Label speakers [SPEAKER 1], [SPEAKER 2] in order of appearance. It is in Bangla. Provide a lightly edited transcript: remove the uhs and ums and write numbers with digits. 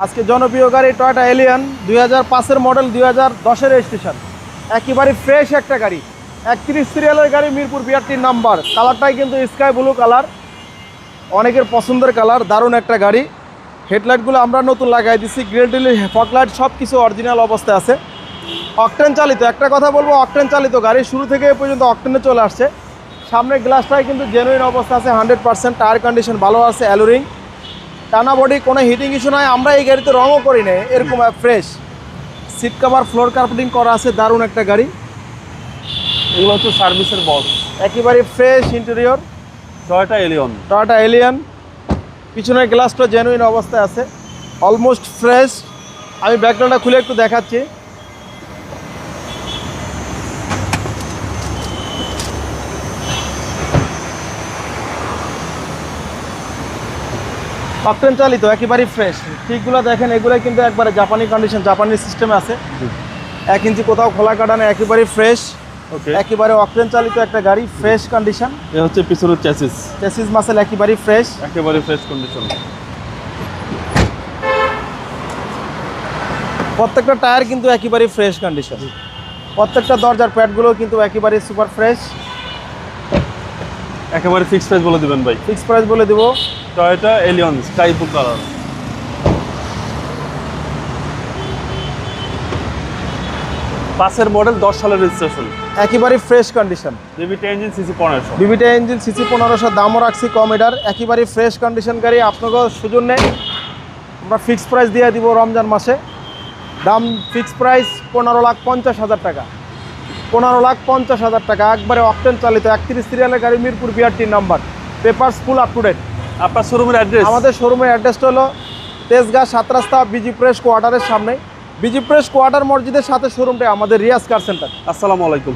[SPEAKER 1] আজকে জনপ্রিয় গাড়ি টয়োটা এলিয়ন 2005-এর মডেল 2010-এর রেজিস্ট্রেশন, একেবারে ফ্রেশ একটা গাড়ি। 31 সিরিয়ালের গাড়ি, মিরপুর 82 নাম্বার। কালারটাই কিন্তু স্কাই ব্লু কালার, অনেকের পছন্দের কালার। দারুণ একটা গাড়ি। হেডলাইটগুলো আমরা নতুন লাগাই দিচ্ছি, গ্রিল টিল ফগলাইট সব কিছু অরিজিনাল অবস্থায় আছে। অকটেন চালিত, একটা কথা বলবো, অকটেন চালিত গাড়ি শুরু থেকে এ পর্যন্ত অকটেনে চলে আসছে। সামনের গ্লাসটাই কিন্তু জেনুইন অবস্থা আছে 100%। টায়ার কন্ডিশন ভালো আছে, অ্যালোরিং, টানা বডি, কোনো হিটিং ইস্যু নয়। আমরা এই গাড়িতে রঙও করি না, এরকম fresh seat cover, floor carpeting করা আছে। দারুণ একটা গাড়ি।
[SPEAKER 2] এগুলো হচ্ছে সার্ভিসের বক্স,
[SPEAKER 1] একেবারে fresh interior,
[SPEAKER 2] Toyota Allion.
[SPEAKER 1] Toyota Allion. পিছনের গ্লাসটা জেনুইন অবস্থায় আছে, অলমোস্ট ফ্রেশ। আমি ব্যাকগ্রাউন্ডটা খুলে একটু দেখাচ্ছি। অকটেন চালিত, একেবারে ফ্রেশ। ঠিকগুলো দেখেন, এগুলো কিন্তু একবারে জাপানি কন্ডিশন, জাপানি সিস্টেমে আছে। 1 ইঞ্চি কোথাও খোলা কাটানো, একেবারে ফ্রেশ।
[SPEAKER 2] ওকে,
[SPEAKER 1] একেবারে অকটেন চালিত একটা গাড়ি, ফ্রেশ কন্ডিশন।
[SPEAKER 2] এ হচ্ছে পিছনের চ্যাসিস,
[SPEAKER 1] চেসিস মাসেল একেবারে ফ্রেশ।
[SPEAKER 2] একেবারে ফ্রেশ কন্ডিশন।
[SPEAKER 1] প্রত্যেকটা টায়ার কিন্তু একেবারে ফ্রেশ কন্ডিশন। প্রত্যেকটা দরজার প্যাডগুলো কিন্তু একেবারে সুপার ফ্রেশ।
[SPEAKER 2] একেবারে ফিক্স প্রাইস বলে দিবেন ভাই।
[SPEAKER 1] ফিক্স প্রাইস বলে দেবো।
[SPEAKER 2] Toyota Allion sky blue colour, 5-এর মডেল, 10 সালের রেজিস্ট্রেশন,
[SPEAKER 1] একেবারে fresh condition.
[SPEAKER 2] VVT engine, CC 1500।
[SPEAKER 1] VVT engine, CC 1500, দামও রাখছি কম এটার। একেবারে ফ্রেশ কন্ডিশন গাড়ি, আপনাকেও সুযোগ নেই। আমরা ফিক্স প্রাইস দিয়ে দিব রমজান মাসে। দাম ফিক্স প্রাইস 15,50,000 টাকা। 15,50,000 টাকা, একবারে অকটেন চালিত 31 সিরিয়ালের গাড়ি, Mirpur 82 number. Papers full up to date.
[SPEAKER 2] আপনার শোরুমের অ্যাড্রেস?
[SPEAKER 1] আমাদের শোরুমের অ্যাড্রেসটা হলো তেজগাঁ 7 রাস্তা, বিজি প্রেস কোয়ার্টারের সামনে। বিজি প্রেস কোয়ার্টার মসজিদের সাথে শোরুমটা আমাদের রিয়াজ কার সেন্টার।
[SPEAKER 2] আসসালামু আলাইকুম।